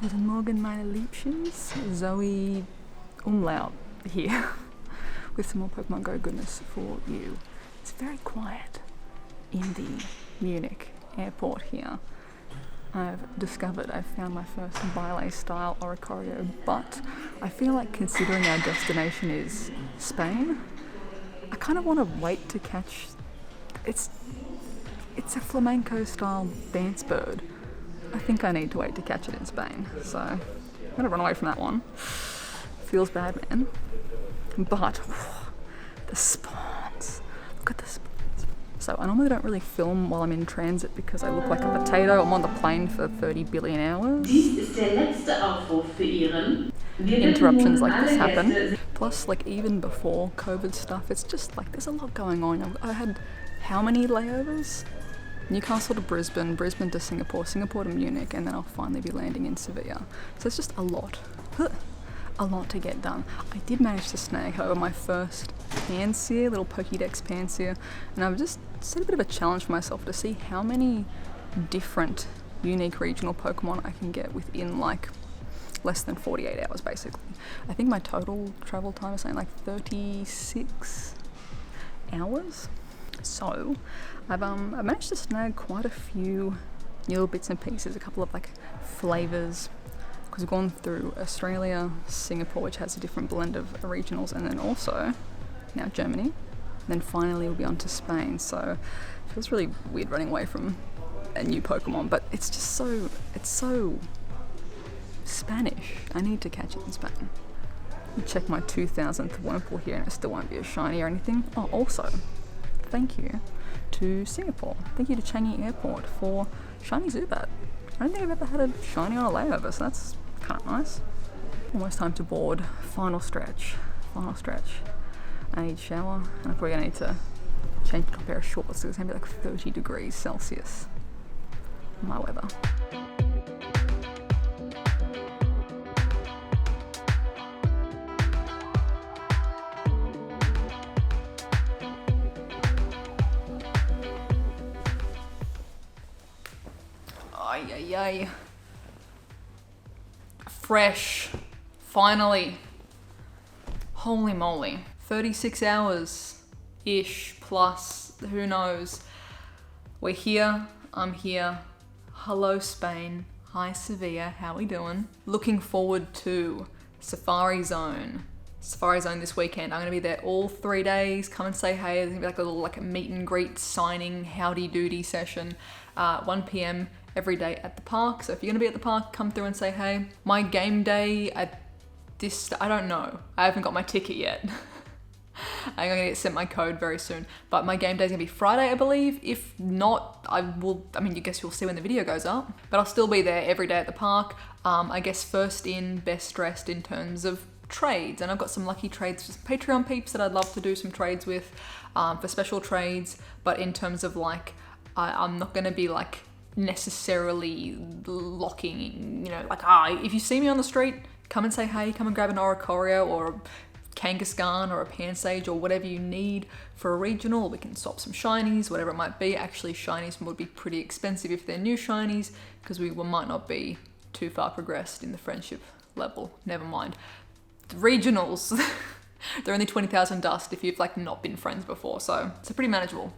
Guten Morgen, meine Liebchens. Zoe Umlaut here with some more Pokemon Go goodness for you. It's very quiet in the Munich airport here. I've found my first ballet style Oricorio, but I feel like considering our destination is Spain, I kind of want to wait to catch, it's a flamenco style dance bird. I think I need to wait to catch it in Spain, so I'm gonna run away from that one. Feels bad, man. But the spawns, look at the spawns. So I normally don't really film while I'm in transit because I look like a potato. I'm on the plane for 30 billion hours. Interruptions like this happen. Plus, like even before COVID stuff, it's just like there's a lot going on. I had how many layovers? Newcastle to Brisbane, Brisbane to Singapore, Singapore to Munich, and then I'll finally be landing in Sevilla. So it's just a lot to get done. I did manage to snag, however, my first Pansear, little Pokédex Pansear, and I've just set a bit of a challenge for myself to see how many different unique regional Pokemon I can get within like less than 48 hours basically. I think my total travel time is something like 36 hours. So I've managed to snag quite a few little bits and pieces, a couple of like flavours, because we've gone through Australia, Singapore, which has a different blend of regionals, and then also now Germany, and then finally we'll be on to Spain. So it feels really weird running away from a new Pokemon, but it's just so Spanish. I need to catch it in Spain. You check my 2000th Wurmple here and it still won't be a shiny or anything. Oh, also, thank you to Singapore. Thank you to Changi Airport for shiny Zubat. I don't think I've ever had a shiny on a layover, so that's kind of nice. Almost time to board. Final stretch. I need shower, and I'm probably gonna need to change to a pair of shorts because it's gonna be like 30 degrees Celsius. My weather. Ay. Fresh. Finally. Holy moly. 36 hours-ish plus, who knows. We're here, I'm here. Hello Spain. Hi Sevilla, how we doing? Looking forward to Safari Zone. Safari Zone this weekend. I'm gonna be there all 3 days. Come and say hey. There's gonna be like a little like a meet and greet signing howdy doody session. 1 p.m. every day at the park. So if you're gonna be at the park, come through and say hey. My game day at this, I don't know. I haven't got my ticket yet. I'm gonna get sent my code very soon. But my game day is gonna be Friday, I believe. If not, I guess you'll see when the video goes up. But I'll still be there every day at the park. I guess first in, best dressed in terms of trades. And I've got some lucky trades for some Patreon peeps that I'd love to do some trades with for special trades. But in terms of like, I'm not gonna be like necessarily locking, like, if you see me on the street, come and say hey, come and grab an Oricorio or a Kangaskhan or a Pansage or whatever you need for a regional. We can swap some shinies, whatever it might be. Actually, shinies would be pretty expensive if they're new shinies because we might not be too far progressed in the friendship level. Never mind. The regionals, they're only 20,000 dust if you've like not been friends before, so it's pretty manageable.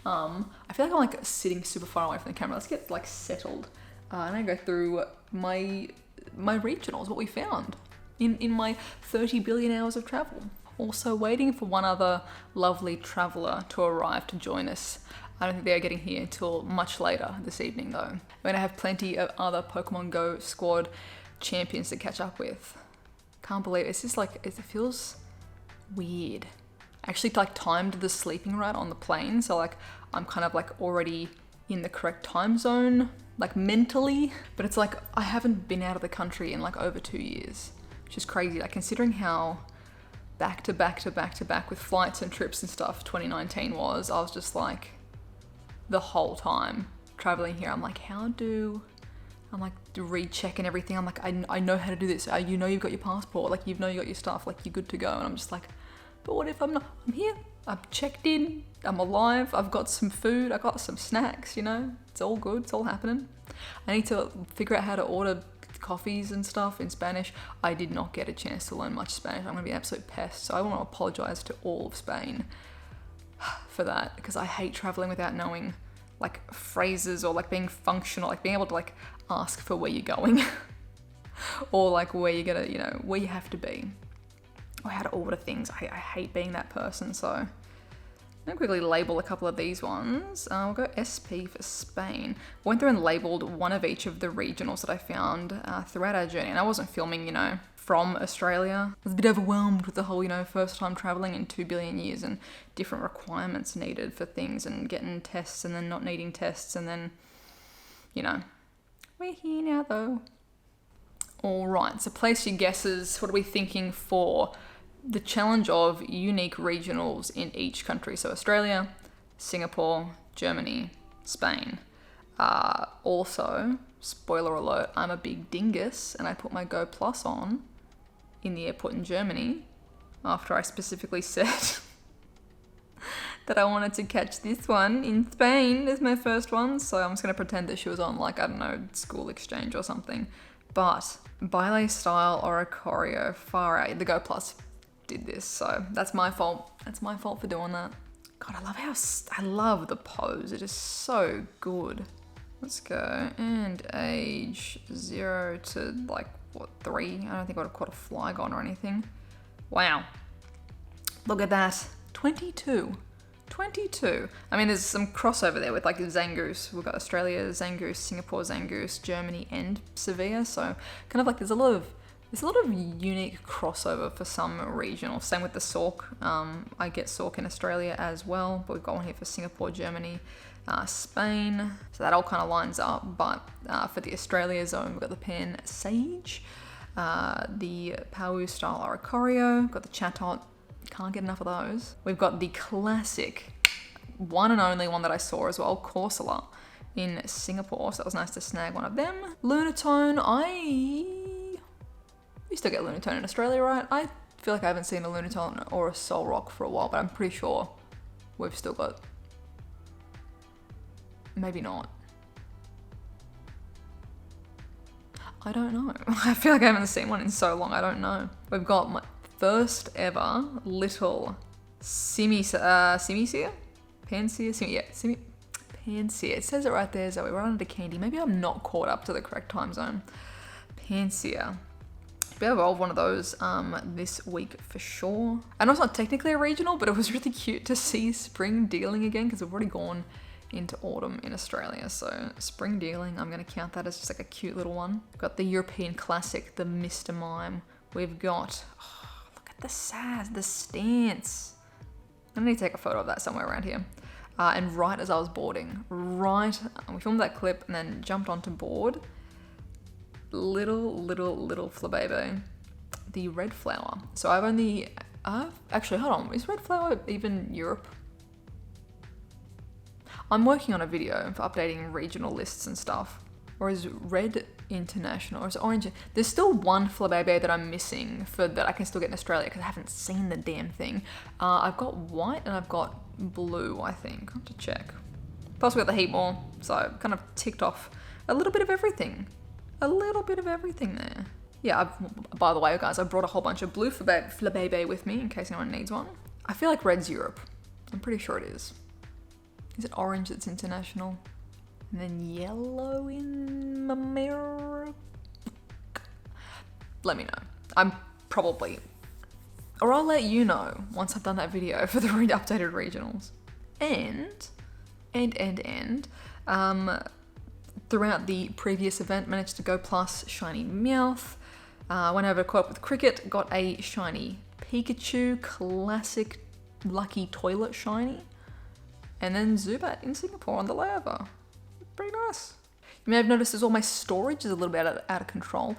I feel like I'm like sitting super far away from the camera. Let's get like settled. And I go through my regionals, what we found in my 30 billion hours of travel. Also waiting for one other lovely traveler to arrive to join us. I don't think they're getting here until much later this evening though. We're gonna have plenty of other Pokemon Go squad champions to catch up with. Can't believe it. It's just like, it feels weird. Actually like timed the sleeping right on the plane, so like I'm kind of like already in the correct time zone, like mentally, but it's like I haven't been out of the country in like over 2 years, which is crazy. Like considering how back to back with flights and trips and stuff 2019 was, I was just like the whole time traveling here, I'm like rechecking everything. I'm like, I know how to do this. You've got your passport, like you got your stuff, like you're good to go. And I'm just like, but what if I'm not? I'm here, I've checked in, I'm alive, I've got some food, I've got some snacks, it's all good, it's all happening. I need to figure out how to order coffees and stuff in Spanish. I did not get a chance to learn much Spanish. I'm gonna be an absolute pest. So I want to apologize to all of Spain for that, because I hate traveling without knowing like phrases or like being functional, like being able to like ask for where you're going or like where you're gonna, you know, where you have to be or how to order things. I hate being that person. So I'm gonna quickly label a couple of these ones. We'll go SP for Spain. Went through and labeled one of each of the regionals that I found throughout our journey. And I wasn't filming, you know, from Australia. I was a bit overwhelmed with the whole, you know, first time traveling in 2 billion years and different requirements needed for things and getting tests and then not needing tests. And then, you know, we're here now though. All right, so place your guesses. What are we thinking for the challenge of unique regionals in each country? So Australia, Singapore, Germany, Spain. Also, spoiler alert, I'm a big dingus and I put my Go Plus on in the airport in Germany after I specifically said that I wanted to catch this one in Spain as my first one. So I'm just going to pretend that she was on like, I don't know, school exchange or something. But ballet style or a choreo, far out. The Go Plus did this, so that's my fault. That's my fault for doing that. God, I love the pose. It is so good. Let's go. And age 0 to like, what, 3? I don't think I would have caught a Flygon or anything. Wow. Look at that. 22. 22. I mean, there's some crossover there with like Zangoose. We've got Australia, Zangoose, Singapore, Zangoose, Germany, and Sevilla. So kind of like there's a lot of unique crossover for some regional. Same with the Sork. I get Sork in Australia as well, but we've got one here for Singapore, Germany, Spain. So that all kind of lines up. But for the Australia zone, we've got the Pan Sage, the Pau style Oricorio, got the Chatot. Can't get enough of those. We've got the classic, one and only one that I saw as well, Corsola in Singapore. So that was nice to snag one of them. Lunatone, we still get Lunatone in Australia, right? I feel like I haven't seen a Lunatone or a Solrock for a while, but I'm pretty sure we've still got, maybe not. I don't know. I feel like I haven't seen one in so long, I don't know. We've got my first ever little Pansia? Pansia. It says it right there, Zoe. We're under candy. Maybe I'm not caught up to the correct time zone. Pansia. We evolved one of those this week for sure. I know it's not technically a regional, but it was really cute to see spring dealing again because we've already gone into autumn in Australia. So spring dealing, I'm going to count that as just like a cute little one. We've got the European classic, the Mr. Mime. We've got, look at the sass, the stance. I need to take a photo of that somewhere around here. And right as I was boarding, we filmed that clip and then jumped onto board. Little Flabebe, the red flower. So actually, hold on, is red flower even Europe? I'm working on a video for updating regional lists and stuff. Or is red international, or is it orange? There's still one Flabebe that I'm missing that I can still get in Australia because I haven't seen the damn thing. I've got white and I've got blue, I think. I have to check. Plus we got the heat ball, so kind of ticked off a little bit of everything. A little bit of everything there. Yeah, by the way, guys, I brought a whole bunch of blue Flabebe with me in case anyone needs one. I feel like red's Europe. I'm pretty sure it is. Is it orange that's international? And then yellow in America? Let me know. I'm probably... Or I'll let you know once I've done that video for the updated regionals. Throughout the previous event, managed to go plus shiny Meowth. Went over, caught up with Cricket, got a shiny Pikachu, classic lucky toilet shiny. And then Zubat in Singapore on the layover. Pretty nice. You may have noticed as well my storage is a little bit out of control.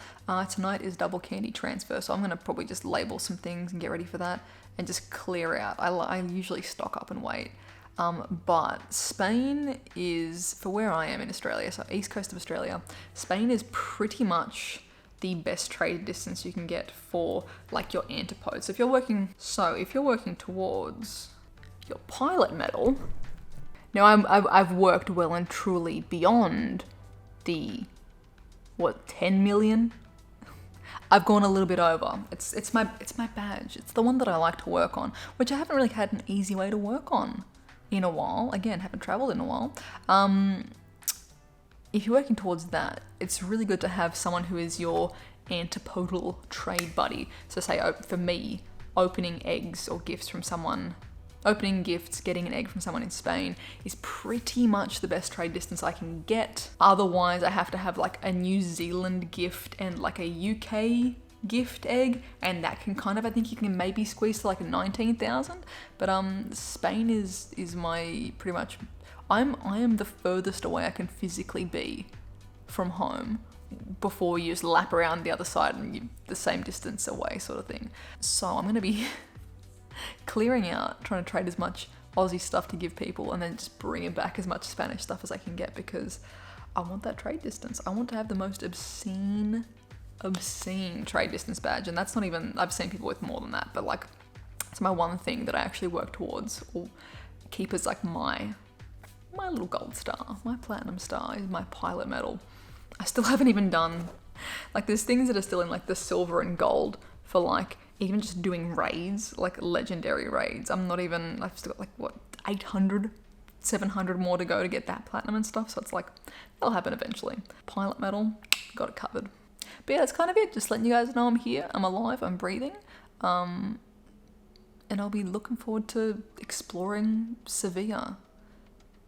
Tonight is double candy transfer, so I'm going to probably just label some things and get ready for that and just clear out. I usually stock up and wait. But Spain is, for where I am in Australia, so east coast of Australia, Spain is pretty much the best trade distance you can get for like your antipodes. So if you're working towards your pilot medal, now I've worked well and truly beyond the what, 10 million? I've gone a little bit over. It's my badge. It's the one that I like to work on, which I haven't really had an easy way to work on in a while. Again, haven't traveled in a while. If you're working towards that, it's really good to have someone who is your antipodal trade buddy. So say for me, opening eggs or gifts from someone, opening gifts, getting an egg from someone in Spain is pretty much the best trade distance I can get. Otherwise, I have to have like a New Zealand gift and like a UK gift egg, and that can kind of, I think you can maybe squeeze to like a 19,000. But Spain is my pretty much, I am the furthest away I can physically be from home before you just lap around the other side and you're the same distance away sort of thing. So I'm gonna be clearing out, trying to trade as much Aussie stuff to give people and then just bringing back as much Spanish stuff as I can get, because I want that trade distance. I want to have the most obscene trade distance badge, and that's not even, I've seen people with more than that, but like it's my one thing that I actually work towards or keep as like my little gold star. My platinum star is my pilot medal. I still haven't even done, like there's things that are still in like the silver and gold for like even just doing raids, like legendary raids. I've still got like what, 800, 700 more to go to get that platinum and stuff. So it's like, that'll happen eventually. Pilot medal, got it covered. But yeah, that's kind of it. Just letting you guys know I'm here, I'm alive, I'm breathing. And I'll be looking forward to exploring Sevilla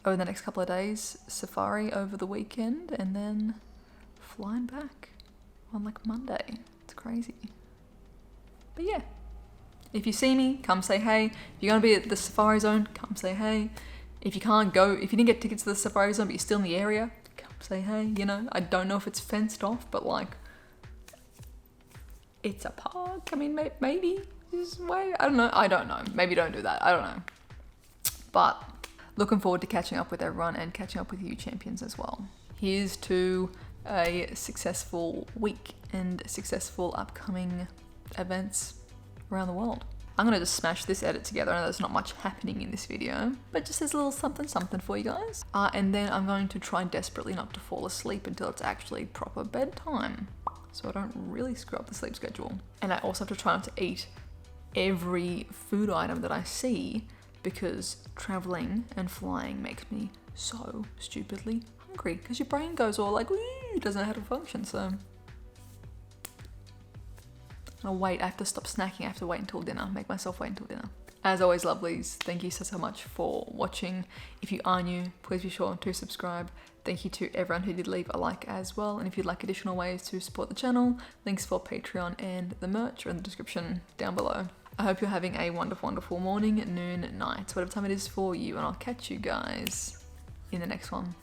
over the next couple of days, safari over the weekend, and then flying back on like Monday. It's crazy. But yeah, if you see me, come say hey. If you're gonna be at the safari zone, come say hey. If you can't go, if you didn't get tickets to the safari zone but you're still in the area, come say hey. You know, I don't know if it's fenced off, but like, it's a park. I mean, maybe this way. I don't know. Maybe don't do that. I don't know. But looking forward to catching up with everyone and catching up with you champions as well. Here's to a successful week and successful upcoming events around the world. I'm gonna just smash this edit together. I know there's not much happening in this video, but just there's a little something for you guys. And then I'm going to try desperately not to fall asleep until it's actually proper bedtime, so I don't really screw up the sleep schedule. And I also have to try not to eat every food item that I see, because traveling and flying makes me so stupidly hungry, because your brain goes all like, it doesn't know how to function. So I'll wait. I have to stop snacking. I have to wait until dinner. Make myself wait until dinner. As always, lovelies, thank you so much for watching. If you are new, please be sure to subscribe. Thank you to everyone who did leave a like as well. And if you'd like additional ways to support the channel, links for Patreon and the merch are in the description down below. I hope you're having a wonderful, wonderful morning, noon, night, whatever time it is for you. And I'll catch you guys in the next one.